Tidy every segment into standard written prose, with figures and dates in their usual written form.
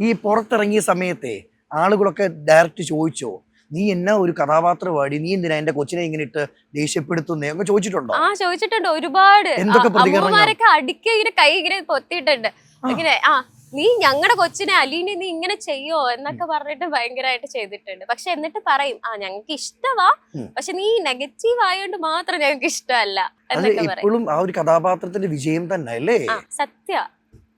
ഈ പുറത്തിറങ്ങിയ സമയത്തെ ആളുകളൊക്കെ ഡയറക്റ്റ് ചോദിച്ചോ, നീ എന്നാ ഒരു കഥാപാത്രമാടി, നീ എന്തിനാ എന്റെ കൊച്ചിനെ ഇങ്ങനെ ഇട്ട് ദേഷ്യപ്പെടുത്തുന്നേ ഒക്കെ ചോദിച്ചിട്ടുണ്ടോ? ചോദിച്ചിട്ടുണ്ട് ഒരുപാട്. എന്തൊക്കെ പ്രതികരണം? അമ്മമാരൊക്കെ അടിക്ക ഇങ്ങനെ കൈ ഇങ്ങനെ പൊത്തിയിട്ടുണ്ട്. ഇങ്ങനെ നീ ഞങ്ങളുടെ കൊച്ചിനെ അലീനെ നീ ഇങ്ങനെ ചെയ്യോ എന്നൊക്കെ പറഞ്ഞിട്ട് ഭയങ്കരമായിട്ട് ചെയ്തിട്ടുണ്ട്. പക്ഷെ എന്നിട്ട് പറയും ഞങ്ങൾക്ക് ഇഷ്ടവാ, പക്ഷെ നീ നെഗറ്റീവ് ആയോണ്ട് മാത്രം ഞങ്ങൾക്ക് ഇഷ്ടമല്ല എന്നൊക്കെ പറയും. ആ ഒരു കഥാപാത്രത്തിന്റെ വിജയം തന്നെ അല്ലേ? സത്യ.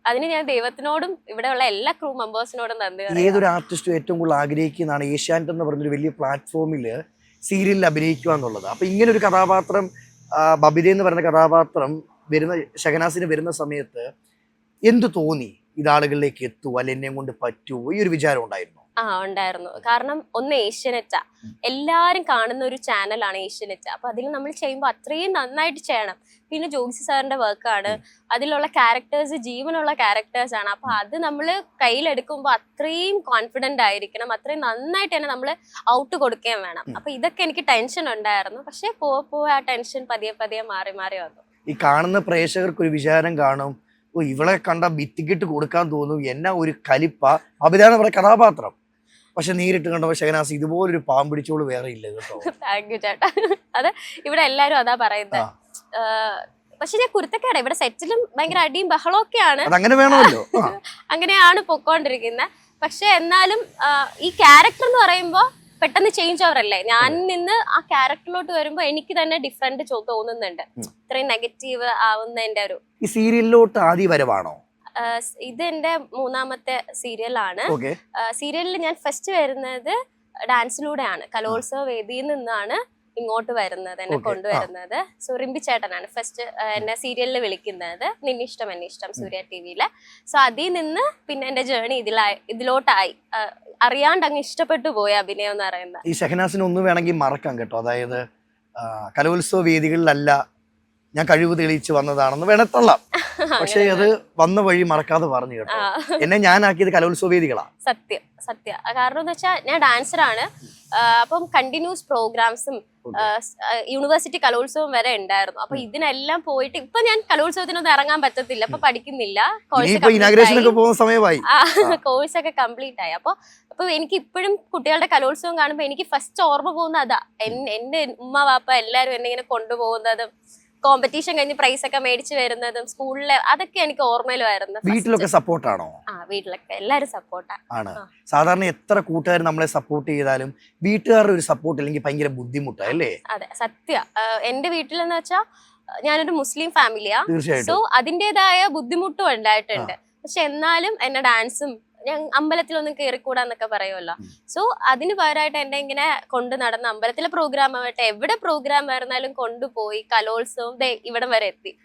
അതിന് ഞാൻ ദൈവത്തിനോടും ഇവിടെയുള്ള എല്ലാ ക്രൂ മെമ്പേഴ്സിനോടും നന്ദി. ഏതൊരു ആർട്ടിസ്റ്റും ഏറ്റവും കൂടുതൽ ആഗ്രഹിക്കുന്നതാണ് ഏഷ്യാനെറ്റ് എന്ന് പറഞ്ഞൊരു വലിയ പ്ലാറ്റ്ഫോമില് സീരിയലിൽ അഭിനയിക്കുക എന്നുള്ളത്. അപ്പൊ ഇങ്ങനെ ഒരു കഥാപാത്രം, ബബിത എന്ന് പറയുന്ന കഥാപാത്രം വരുന്ന, ഷഹനാസിന് വരുന്ന സമയത്ത് എന്തു തോന്നി? ഇതാളുകളിലേക്ക് എത്തുവോ, അല്ലെ എന്നെ കൊണ്ട് പറ്റുമോ, ഈ ഒരു വിചാരം ഉണ്ടായിരുന്നു? ഉണ്ടായിരുന്നു. കാരണം ഒന്ന് ഏഷ്യാനെറ്റാ, എല്ലാരും കാണുന്ന ഒരു ചാനലാണ് ഏഷ്യാനെറ്റ്. അപ്പൊ അതിൽ നമ്മൾ ചെയ്യുമ്പോൾ അത്രയും നന്നായിട്ട് ചെയ്യണം. പിന്നെ ജോഗി സാറിന്റെ വർക്കാണ്, അതിലുള്ള ക്യാരക്ടേഴ്സ് ജീവനുള്ള ക്യാരക്ടേഴ്സ് ആണ്. അപ്പൊ അത് നമ്മൾ കയ്യിലെടുക്കുമ്പോൾ അത്രയും കോൺഫിഡന്റ് ആയിരിക്കണം, അത്രയും നന്നായിട്ട് തന്നെ നമ്മൾ ഔട്ട് കൊടുക്കുകയും വേണം. അപ്പൊ ഇതൊക്കെ എനിക്ക് ടെൻഷൻ ഉണ്ടായിരുന്നു. പക്ഷെ പോവെ ആ ടെൻഷൻ പതിയെ പതിയെ മാറി മാറി വന്നു. ഈ കാണുന്ന പ്രേക്ഷകർക്ക് ഒരു വിചാരം കാണും, ഇവളെ കണ്ട ഭിത്തിക്കിട്ട് കൊടുക്കാൻ തോന്നും, എന്നാ ഒരു കലിപ്പ ബബിത എന്ന് പറയുന്ന കഥാപാത്രം. പക്ഷെ നേരിട്ട് കണ്ടപ്പോൾ ഷഹനാസ് ഇതുപോലൊരു പാമ്പിടിച്ചോള് വേറെ ഇല്ല കേട്ടോ. താങ്ക് യു ചേട്ടാ. അത് ഇവിടെ എല്ലാരും അതാ പറയുന്നത്. പക്ഷെ ഞാൻ കുരുത്തക്കേടാ, ഇവിടെ സെറ്റിലും ഭയങ്കര അടിയും ബഹളവും ഒക്കെയാണ്. അങ്ങനെ വേണമല്ലോ. അങ്ങനെയാണ് പൊക്കോണ്ടിരിക്കുന്നത്. പക്ഷെ എന്നാലും ഈ ക്യാരക്ടർ എന്ന് പറയുമ്പോ പെട്ടെന്ന് ചേഞ്ച് ഓവറല്ലേ. ഞാൻ നിന്ന് ആ ക്യാരക്ടറിലോട്ട് വരുമ്പോ എനിക്ക് തന്നെ ഡിഫറെന്റ് തോന്നുന്നുണ്ട്. ഇത്രയും നെഗറ്റീവ് ആവുന്നതിന്റെ ഒരു. ഈ സീരിയലിലോട്ട് ആദ്യ വരവാണോ? ഇത് എന്റെ മൂന്നാമത്തെ സീരിയലാണ്. സീരിയലിൽ ഞാൻ ഫസ്റ്റ് വരുന്നത് ഡാൻസിലൂടെയാണ്. കലോത്സവ വേദിയിൽ നിന്നാണ് ഇങ്ങോട്ട് വരുന്നത്, എന്നെ കൊണ്ടുവരുന്നത്. സോ റിമ്പി ചേട്ടനാണ് ഫസ്റ്റ് എന്നെ സീരിയലിൽ വിളിക്കുന്നത്, നിന്നിഷ്ടം എന്നിഷ്ടം സൂര്യ ടിവിയില്. സോ അതിൽ നിന്ന് പിന്നെ എന്റെ ജേർണി ഇതിലോട്ടായി. അറിയാണ്ട് അങ്ങ് ഇഷ്ടപ്പെട്ടു പോയി അഭിനയം എന്ന് പറയുന്നത്. ഈ ഷഹനാസിന് ഒന്നും വേണമെങ്കിൽ മറക്കാം കേട്ടോ. അതായത് കലോത്സവ വേദികളിലല്ല ഞാൻ കഴിവ് തെളിയിച്ച് വന്നതാണെന്ന് വേണത്തള്ളാം. പക്ഷെ അത് വന്ന വഴി മറക്കാതെ പറഞ്ഞു കേട്ടോ. എന്നെ ഞാനാക്കിയത് കലോത്സവ വേദികളാ. സത്യം. കാരണം എന്ന് വെച്ചാൽ ഞാൻ ഡാൻസറാണ്. അപ്പം കണ്ടിന്യൂസ് പ്രോഗ്രാംസും യൂണിവേഴ്സിറ്റി കലോത്സവം വരെ ഉണ്ടായിരുന്നു. അപ്പൊ ഇതിനെല്ലാം പോയിട്ട് ഇപ്പൊ ഞാൻ കലോത്സവത്തിനൊന്നും ഇറങ്ങാൻ പറ്റത്തില്ല, ഇപ്പൊ പഠിക്കുന്നില്ല, കോഴ്സൊക്കെ കംപ്ലീറ്റ് ആയി. അപ്പൊ എനിക്ക് ഇപ്പോഴും കുട്ടികളുടെ കലോത്സവം കാണുമ്പോ എനിക്ക് ഫസ്റ്റ് ഓർമ്മ പോകുന്ന അതാ. എന്റെ ഉമ്മ വാപ്പ എല്ലാരും എന്നെ ഇങ്ങനെ കൊണ്ടുപോകുന്നതും കോമ്പറ്റീഷൻ കഴിഞ്ഞ് പ്രൈസ് ഒക്കെ മേടിച്ചു വരുന്നതും സ്കൂളിലെ അതൊക്കെ എനിക്ക് ഓർമ്മയിലായിരുന്നു. വീട്ടിലൊക്കെ സപ്പോർട്ടാണോ? വീട്ടിലൊക്കെ എല്ലാരും സപ്പോർട്ടാണ്. സാധാരണ എത്ര കൂട്ടുകാർ നമ്മളെ സപ്പോർട്ട് ചെയ്താലും വീട്ടുകാരുടെ ഒരു സപ്പോർട്ട് ഇല്ലെങ്കിൽ ഭയങ്കര ബുദ്ധിമുട്ടല്ലേ? അതെ, സത്യ. എന്റെ വീട്ടിലെന്ന് വെച്ചാൽ ഞാനൊരു മുസ്ലിം ഫാമിലിയാ. സോ അതിൻ്റെതായ ബുദ്ധിമുട്ടും ഉണ്ടായിട്ടുണ്ട്. പക്ഷെ എന്നാലും എന്നെ ഡാൻസും ഞാൻ അമ്പലത്തിലൊന്നും കയറിക്കൂടാന്നൊക്കെ പറയുമല്ലോ. സോ അതിന് പകരമായിട്ട് എന്നെ ഇങ്ങനെ കൊണ്ട് നടന്ന അമ്പലത്തിലെ പ്രോഗ്രാം ആവട്ടെ എവിടെ പ്രോഗ്രാം ആയിരുന്നാലും കൊണ്ടുപോയി കലോത്സവം ഇവിടം വരെ എത്തി.